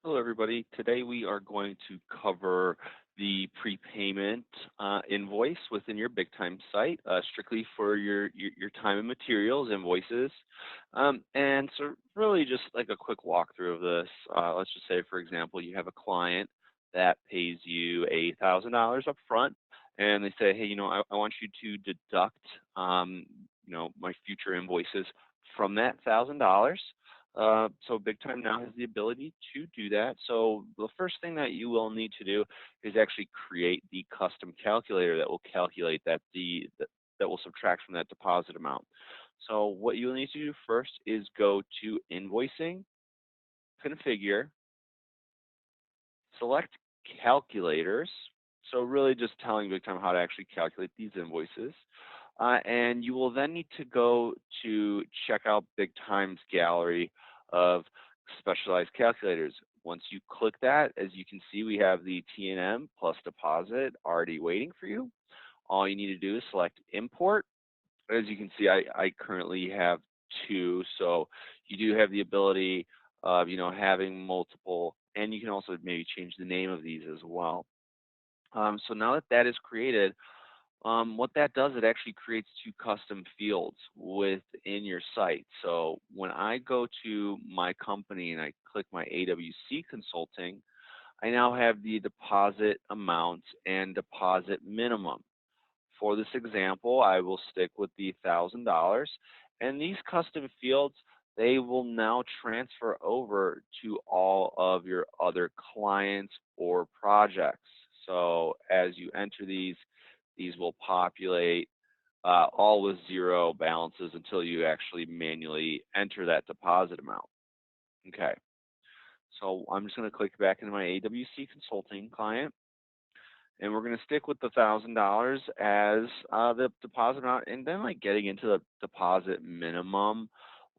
Hello, everybody. Today we are going to cover the prepayment invoice within your Big Time site, strictly for your time and materials invoices. And so really just like a quick walkthrough of this. Let's just say, for example, you have a client that pays you $1,000 up front, and they say, hey, I want you to deduct, my future invoices from that $1,000. So Big Time now has the ability to do that. So the first thing that you will need to do is actually create the custom calculator that will calculate that will subtract from that deposit amount. So what you will need to do first is go to Invoicing, Configure, select Calculators. So really just telling Big Time how to actually calculate these invoices. And you will then need to go to check out Big Time's gallery of specialized calculators. Once you click that, as you can see, we have the T&M plus deposit already waiting for you. All you need to do is select import. As you can see, I currently have two, so you do have the ability of having multiple, and you can also maybe change the name of these as well. So now that that is created, what that does, it actually creates two custom fields within your site. So when I go to my company and I click my AWC Consulting, I now have the deposit amount and deposit minimum. For this example, I will stick with the $1,000, and these custom fields, they will now transfer over to all of your other clients or projects. So as you enter these will populate all with zero balances until you actually manually enter that deposit amount. Okay, so I'm just going to click back into my AWC Consulting client, and we're going to stick with the $1,000 as the deposit amount, and then like getting into the deposit minimum.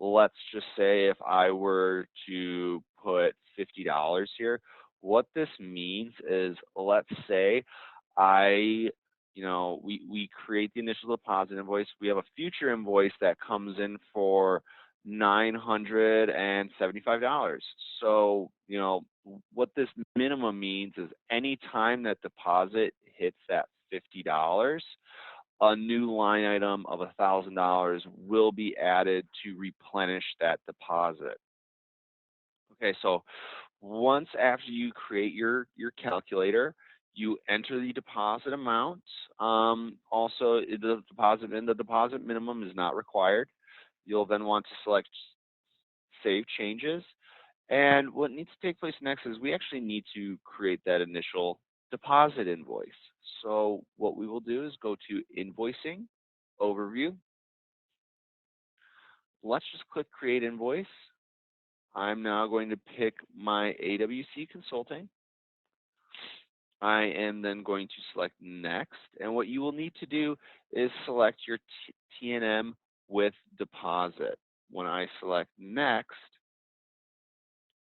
Let's just say if I were to put $50 here, what this means is, let's say we create the initial deposit invoice. We have a future invoice that comes in for $975. So, what this minimum means is any time that deposit hits that $50, a new line item of $1,000 will be added to replenish that deposit. Okay, so once after you create your calculator, you enter the deposit amount. Also, the deposit minimum is not required. You'll then want to select Save Changes. And what needs to take place next is we actually need to create that initial deposit invoice. So what we will do is go to Invoicing, Overview. Let's just click Create Invoice. I'm now going to pick my AWC Consulting. I am then going to select Next. And what you will need to do is select your T&M with deposit. When I select Next,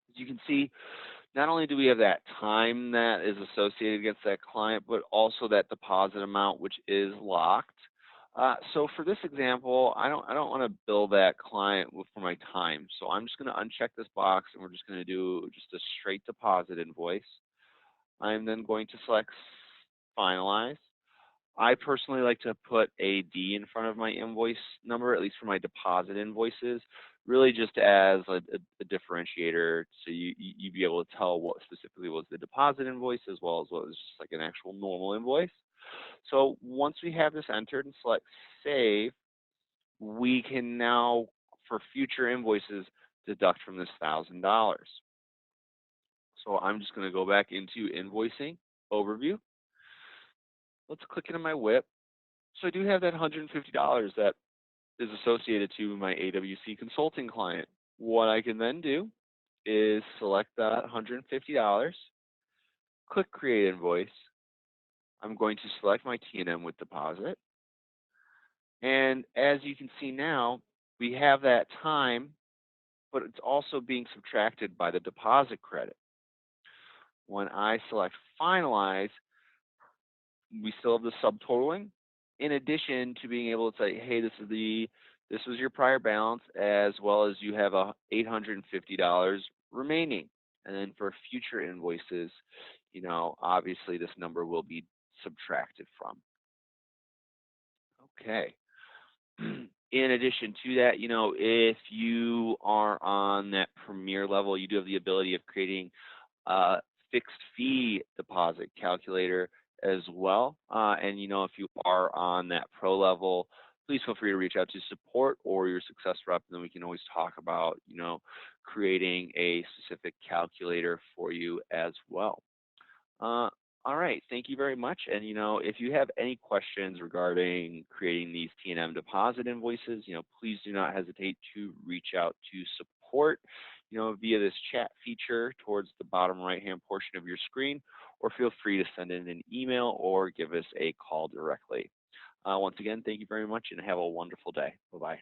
as you can see, not only do we have that time that is associated against that client, but also that deposit amount, which is locked. So for this example, I don't want to bill that client for my time. So I'm just going to uncheck this box, and we're just going to do just a straight deposit invoice. I'm then going to select Finalize. I personally like to put a D in front of my invoice number, at least for my deposit invoices, really just as a differentiator, so you'd be able to tell what specifically was the deposit invoice as well as what was just like an actual normal invoice. So once we have this entered and select Save, we can now, for future invoices, deduct from this $1,000. So I'm just going to go back into Invoicing, Overview. Let's click into my WIP. So I do have that $150 that is associated to my AWC Consulting client. What I can then do is select that $150, click Create Invoice. I'm going to select my T&M with deposit. And as you can see now, we have that time, but it's also being subtracted by the deposit credit. When I select Finalize, we still have the subtotaling, in addition to being able to say, hey, this was your prior balance, as well as you have $850 remaining. And then for future invoices, obviously this number will be subtracted from. Okay. In addition to that, if you are on that premier level, you do have the ability of creating a fixed fee deposit calculator as well. And if you are on that pro level, please feel free to reach out to support or your success rep, and then we can always talk about, creating a specific calculator for you as well. Uh, all right, thank you very much. And if you have any questions regarding creating these T&M deposit invoices, please do not hesitate to reach out to support, via this chat feature towards the bottom right-hand portion of your screen, or feel free to send in an email or give us a call directly. Once again, thank you very much and have a wonderful day. Bye-bye.